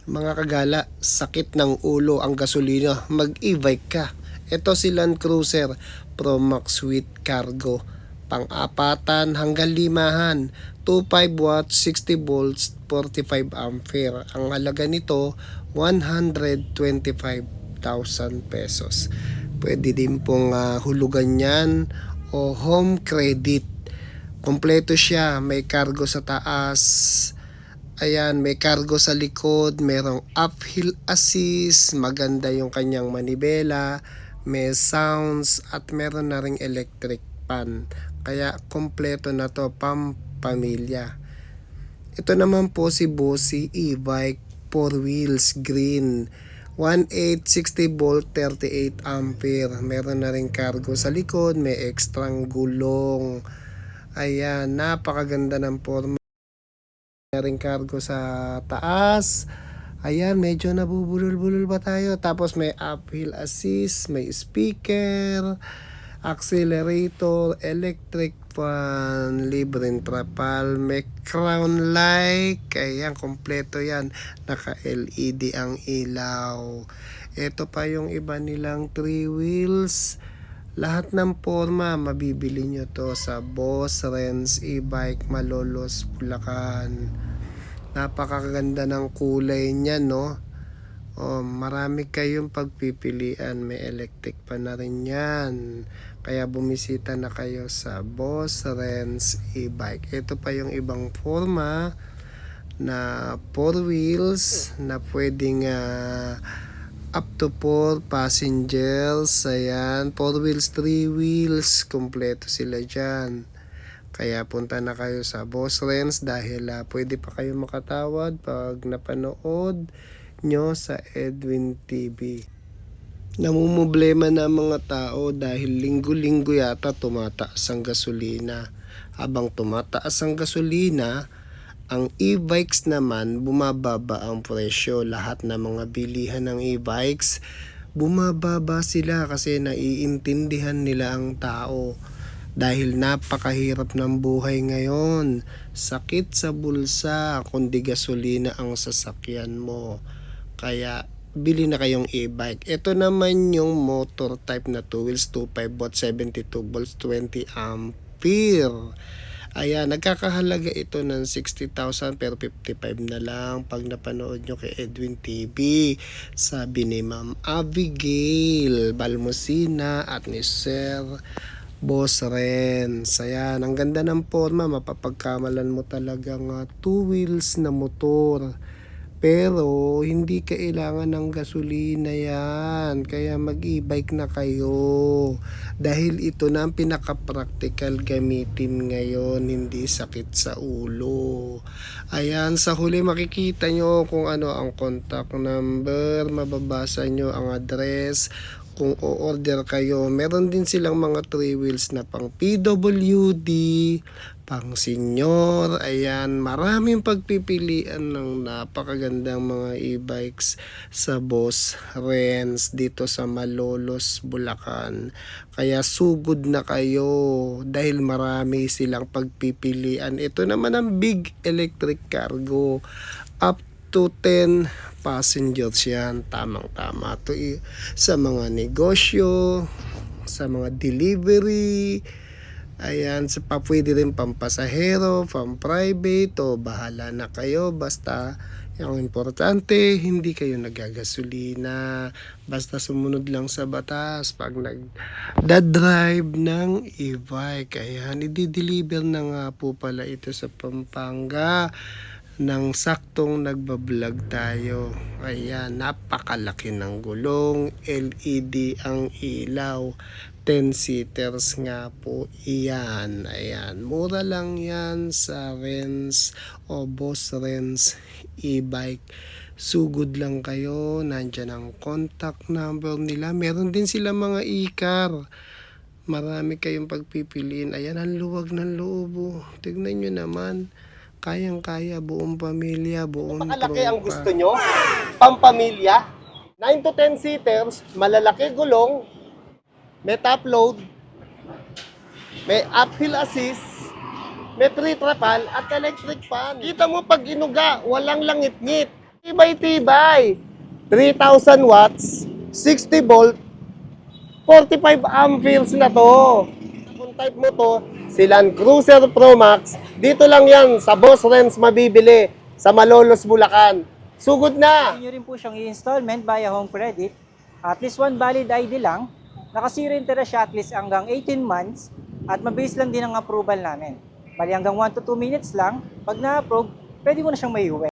Mga kagala, sakit ng ulo ang gasolina, mag-e-bike ka. Ito si Land Cruiser Pro Max with Cargo. Pang-apatan hanggang limahan. 25 watts, 60 volts, 45 ampere. Ang halaga nito, 125,000 pesos. Pwede din pong hulugan yan o home credit. Kompleto siya, may cargo sa taas. Ayan, may cargo sa likod, merong uphill assist, maganda yung kanyang manibela, may sounds at meron na ring electric fan. Kaya kompleto na to, pampamilya. Ito naman po si Bossy e-bike 4 wheels green. 1,860 volt 38 ampere. Meron na ring cargo sa likod, may ekstrang gulong. Ayan, napakaganda ng forma. Ring cargo sa taas. Ayan, medyo nabubulol-bulol ba tayo? Tapos may uphill assist, may speaker, accelerator, electric fan, libreng trapal, may crown light. Ayan, kompleto yan. Naka-LED ang ilaw. Ito pa yung iba nilang 3 wheels. Lahat ng forma, mabibili nyo to sa Boss Renz e-bike Malolos, Bulacan. Napakaganda ng kulay niya, no? Marami kayong pagpipilian. May electric pa na rin yan. Kaya bumisita na kayo sa Boss Renz e-bike. Ito pa yung ibang forma na 4 wheels na pwedeng up to 4 passengers. Ayan, 4 wheels, 3 wheels, kompleto sila dyan. Kaya punta na kayo sa Boss Renz dahil pwede pa kayo makatawad pag napanood nyo sa Edwin TV. Namumblema na mga tao dahil linggo-linggo yata tumataas ang gasolina. Habang tumataas ang gasolina, ang e-bikes naman bumababa ang presyo. Lahat ng mga bilihan ng e-bikes bumababa sila kasi naiintindihan nila ang tao. Dahil napakahirap ng buhay ngayon. Sakit sa bulsa kundi gasolina ang sasakyan mo. Kaya bili na kayong e-bike. Ito naman yung motor type na 2 wheels, 25 volts, 72 volts, 20 ampere. Ayan, nagkakahalaga ito ng 60,000 pero 55 na lang pag napanood nyo kay Edwin TV. Sabi ni Ma'am Abigail Balmosina at ni Sir Boss Renz. Ayan, ang ganda ng forma, mapapagkamalan mo talagang 2 wheels na motor. Pero hindi kailangan ng gasolina yan. Kaya mag-e-bike na kayo. Dahil ito na ang pinaka-practical gamitin ngayon. Hindi sakit sa ulo. Ayan, sa huli makikita nyo kung ano ang contact number. Mababasa nyo ang address. Kung o-order kayo, meron din silang mga 3 wheels na pang PWD, pang senior. Ayan, maraming pagpipilian ng napakagandang mga e-bikes sa Boss Renz dito sa Malolos, Bulacan. Kaya sugod na kayo dahil marami silang pagpipilian. Ito naman ang big electric cargo. Up to 10 passengers yan. Tamang-tama to sa mga negosyo, sa mga delivery. Ayan, sa pwede rin pampasahero, pang-private, o bahala na kayo. Basta, yung importante, hindi kayo nagagasolina. Basta sumunod lang sa batas pag nag-drive ng e-bike. Ayan, i-deliver na nga po pala ito sa Pampanga nang saktong nagbablog tayo. Ayan, napakalaki ng gulong, LED ang ilaw, 10 seaters nga po iyan. Ayan, mura lang yan sa Renz o Boss Renz e-bike. Sugod lang kayo, nandyan ang contact number nila. Meron din sila mga e-car. Marami kayong pagpipiliin. Ayan, ang luwag ng loob. Tignan nyo naman. Kayang-kaya, buong pamilya, buong Napakalaki ang tropa. gusto nyo? Pampamilya? 9 to 10 seaters, malalaki gulong, may top load, may uphill assist, may 3 trapal at electric fan. Kita mo pag inuga, walang langit-ngit. Tibay-tibay. 3,000 watts, 60 volt, 45 amperes na to. Kung type mo to, si Land Cruiser Pro Max, dito lang yan sa Boss Renz mabibili sa Malolos, Bulacan. Sugod na! Pwede nyo rin po siyang i-installment via home credit. At least one valid ID lang. Naka-zero interest siya at least hanggang 18 months. At mabilis lang din ang approval namin. Bali hanggang 1 to 2 minutes lang. Pag na-approve, pwede mo na siyang maiuwi.